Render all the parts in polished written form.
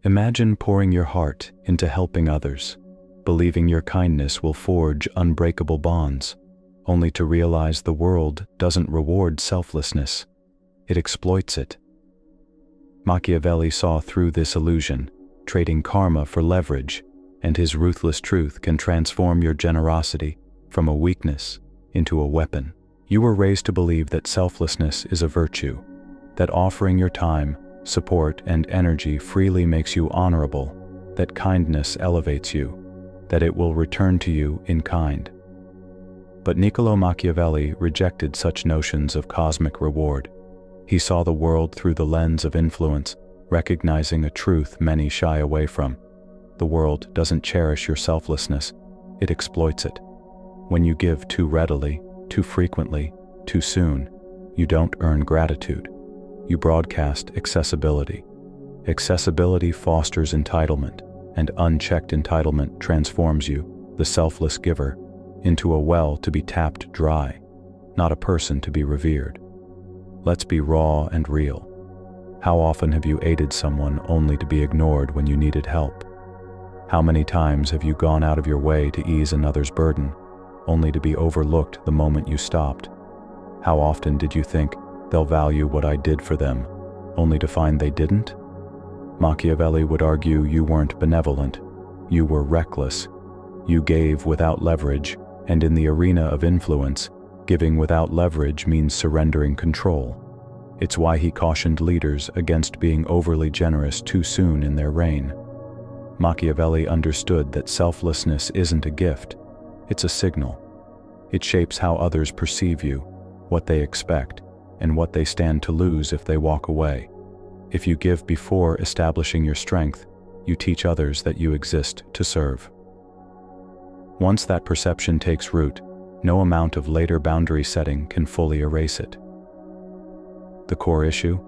Imagine pouring your heart into helping others, believing your kindness will forge unbreakable bonds, only to realize the world doesn't reward selflessness, it exploits it. Machiavelli saw through this illusion, trading karma for leverage, and his ruthless truth can transform your generosity from a weakness into a weapon. You were raised to believe that selflessness is a virtue, that offering your time, support, and energy freely makes you honorable, that kindness elevates you, that it will return to you in kind. But Niccolò Machiavelli rejected such notions of cosmic reward. He saw the world through the lens of influence, recognizing a truth many shy away from. The world doesn't cherish your selflessness, it exploits it. When you give too readily, too frequently, too soon, you don't earn gratitude. You broadcast accessibility. Accessibility fosters entitlement, and unchecked entitlement transforms you, the selfless giver, into a well to be tapped dry, not a person to be revered. Let's be raw and real. How often have you aided someone only to be ignored when you needed help? How many times have you gone out of your way to ease another's burden, only to be overlooked the moment you stopped? How often did you think, they'll value what I did for them, only to find they didn't? Machiavelli would argue you weren't benevolent, you were reckless. You gave without leverage, and in the arena of influence, giving without leverage means surrendering control. It's why he cautioned leaders against being overly generous too soon in their reign. Machiavelli understood that selflessness isn't a gift, it's a signal. It shapes how others perceive you, what they expect, and what they stand to lose if they walk away. If you give before establishing your strength, you teach others that you exist to serve. Once that perception takes root, no amount of later boundary setting can fully erase it. The core issue?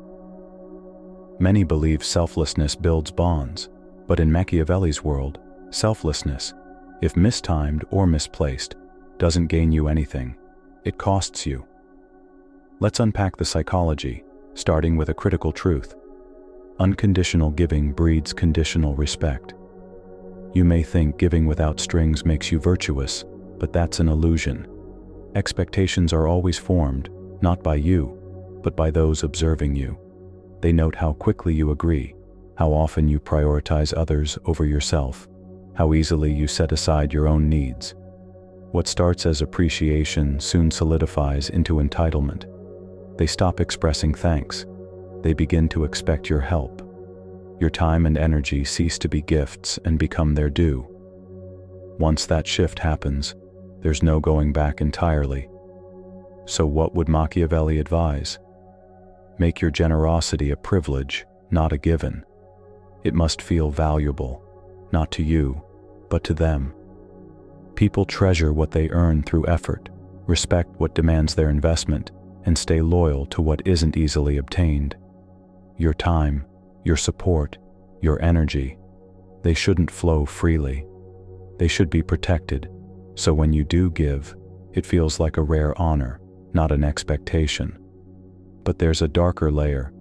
Many believe selflessness builds bonds, but in Machiavelli's world, selflessness, if mistimed or misplaced, doesn't gain you anything. It costs you. Let's unpack the psychology, starting with a critical truth. Unconditional giving breeds conditional respect. You may think giving without strings makes you virtuous, but that's an illusion. Expectations are always formed, not by you, but by those observing you. They note how quickly you agree, how often you prioritize others over yourself, how easily you set aside your own needs. What starts as appreciation soon solidifies into entitlement. They stop expressing thanks. They begin to expect your help. Your time and energy cease to be gifts and become their due. Once that shift happens, there's no going back entirely. So what would Machiavelli advise? Make your generosity a privilege, not a given. It must feel valuable, not to you, but to them. People treasure what they earn through effort, respect what demands their investment, and stay loyal to what isn't easily obtained. Your time, your support, your energy, they shouldn't flow freely. They should be protected, so when you do give, it feels like a rare honor, not an expectation. But there's a darker layer.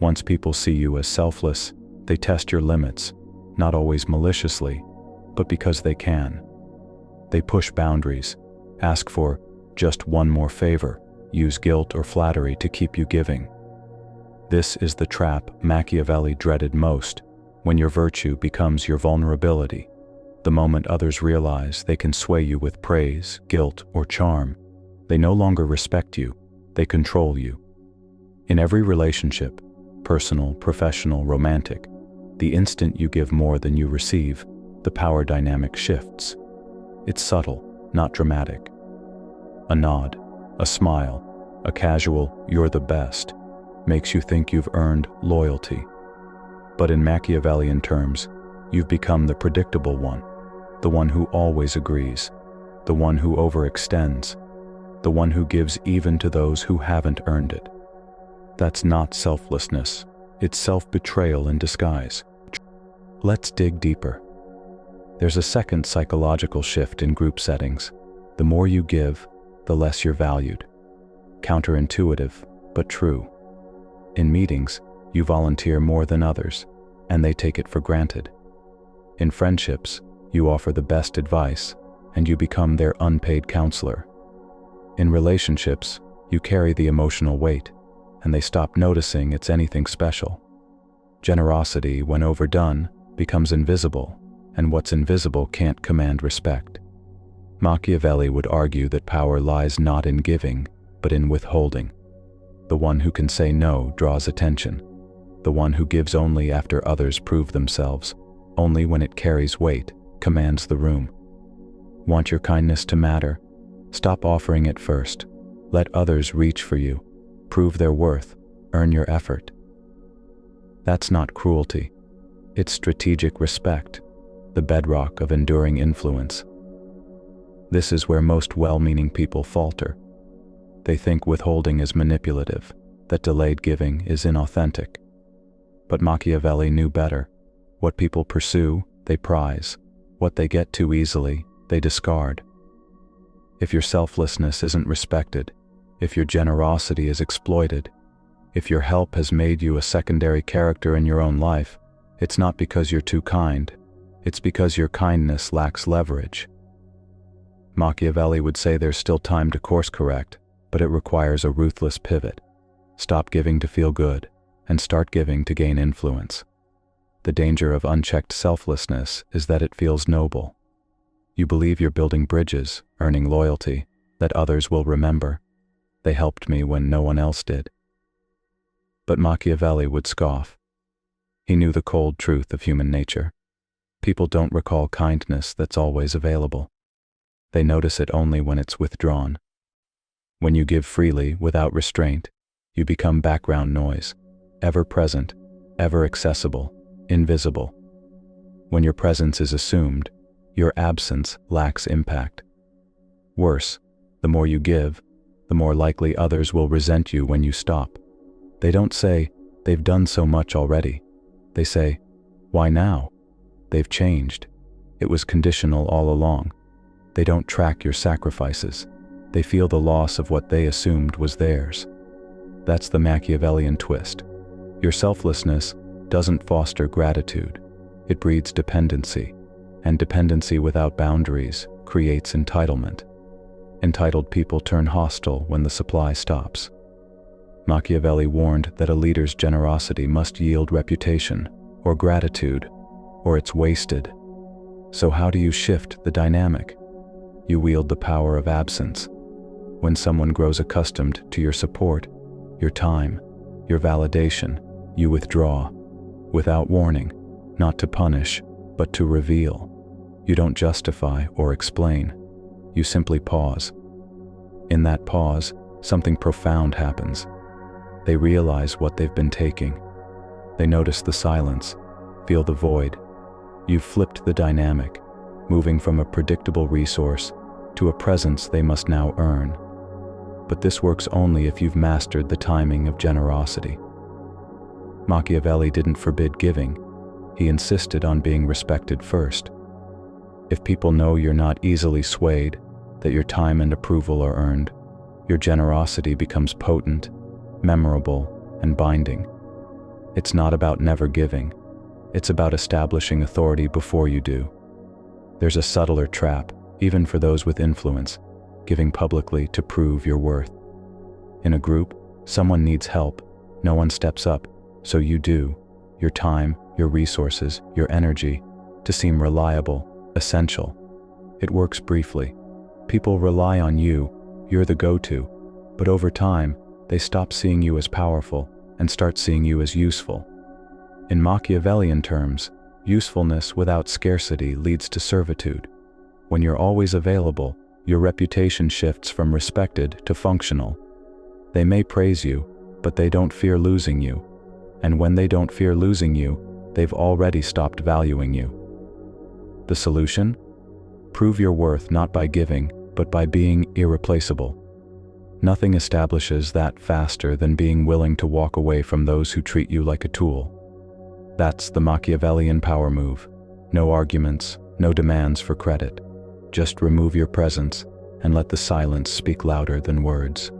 Once people see you as selfless, they test your limits, not always maliciously, but because they can. They push boundaries, ask for just one more favor, use guilt or flattery to keep you giving. This is the trap Machiavelli dreaded most, when your virtue becomes your vulnerability. The moment others realize they can sway you with praise, guilt, or charm, they no longer respect you, they control you. In every relationship, personal, professional, romantic, the instant you give more than you receive, the power dynamic shifts. It's subtle, not dramatic. A nod, a smile, a casual "you're the best" makes you think you've earned loyalty. But in Machiavellian terms, you've become the predictable one, the one who always agrees, the one who overextends, the one who gives even to those who haven't earned it. That's not selflessness, it's self-betrayal in disguise. Let's dig deeper. There's a second psychological shift in group settings. The more you give, the less you're valued. Counterintuitive, but true. In meetings, you volunteer more than others. and they take it for granted. In friendships, you offer the best advice, and you become their unpaid counselor. In relationships, you carry the emotional weight, and they stop noticing it's anything special. Generosity, when overdone, becomes invisible, and what's invisible can't command respect. Machiavelli would argue that power lies not in giving, but in withholding. The one who can say no draws attention. The one who gives only after others prove themselves, only when it carries weight, commands the room. Want your kindness to matter? Stop offering it first. Let others reach for you, prove their worth, earn your effort. That's not cruelty. It's strategic respect, the bedrock of enduring influence. This is where most well-meaning people falter. They think withholding is manipulative, that delayed giving is inauthentic. But Machiavelli knew better. What people pursue, they prize. What they get too easily, they discard. If your selflessness isn't respected, if your generosity is exploited, if your help has made you a secondary character in your own life, it's not because you're too kind, it's because your kindness lacks leverage. Machiavelli would say there's still time to course correct, but it requires a ruthless pivot. Stop giving to feel good, and start giving to gain influence. The danger of unchecked selflessness is that it feels noble. You believe you're building bridges, earning loyalty, that others will remember. They helped me when no one else did. But Machiavelli would scoff. He knew the cold truth of human nature. People don't recall kindness that's always available. They notice it only when it's withdrawn. When you give freely, without restraint, you become background noise, ever present, ever accessible, invisible. When your presence is assumed, your absence lacks impact. Worse, the more you give, the more likely others will resent you when you stop. They don't say, "They've done so much already." They say, "Why now? They've changed. It was conditional all along." They don't track your sacrifices. They feel the loss of what they assumed was theirs. That's the Machiavellian twist. Your selflessness doesn't foster gratitude. It breeds dependency, and dependency without boundaries creates entitlement. Entitled people turn hostile when the supply stops. Machiavelli warned that a leader's generosity must yield reputation or gratitude, or it's wasted. So how do you shift the dynamic? You wield the power of absence. When someone grows accustomed to your support, your time, your validation, you withdraw, without warning, not to punish, but to reveal. You don't justify or explain. You simply pause. In that pause, something profound happens. They realize what they've been taking. They notice the silence, feel the void. You've flipped the dynamic, moving from a predictable resource to a presence they must now earn. But this works only if you've mastered the timing of generosity. Machiavelli didn't forbid giving. He insisted on being respected first. If people know you're not easily swayed, that your time and approval are earned, your generosity becomes potent, memorable, and binding. It's not about never giving. It's about establishing authority before you do. There's a subtler trap, even for those with influence, giving publicly to prove your worth. In a group, someone needs help. No one steps up, so you do. Your time, your resources, your energy, to seem reliable, essential. It works briefly. People rely on you, you're the go-to, but over time, they stop seeing you as powerful and start seeing you as useful. In Machiavellian terms, usefulness without scarcity leads to servitude. When you're always available, your reputation shifts from respected to functional. They may praise you, but they don't fear losing you. And when they don't fear losing you, they've already stopped valuing you. The solution? Prove your worth not by giving, but by being irreplaceable. Nothing establishes that faster than being willing to walk away from those who treat you like a tool. That's the Machiavellian power move. No arguments, no demands for credit. Just remove your presence and let the silence speak louder than words.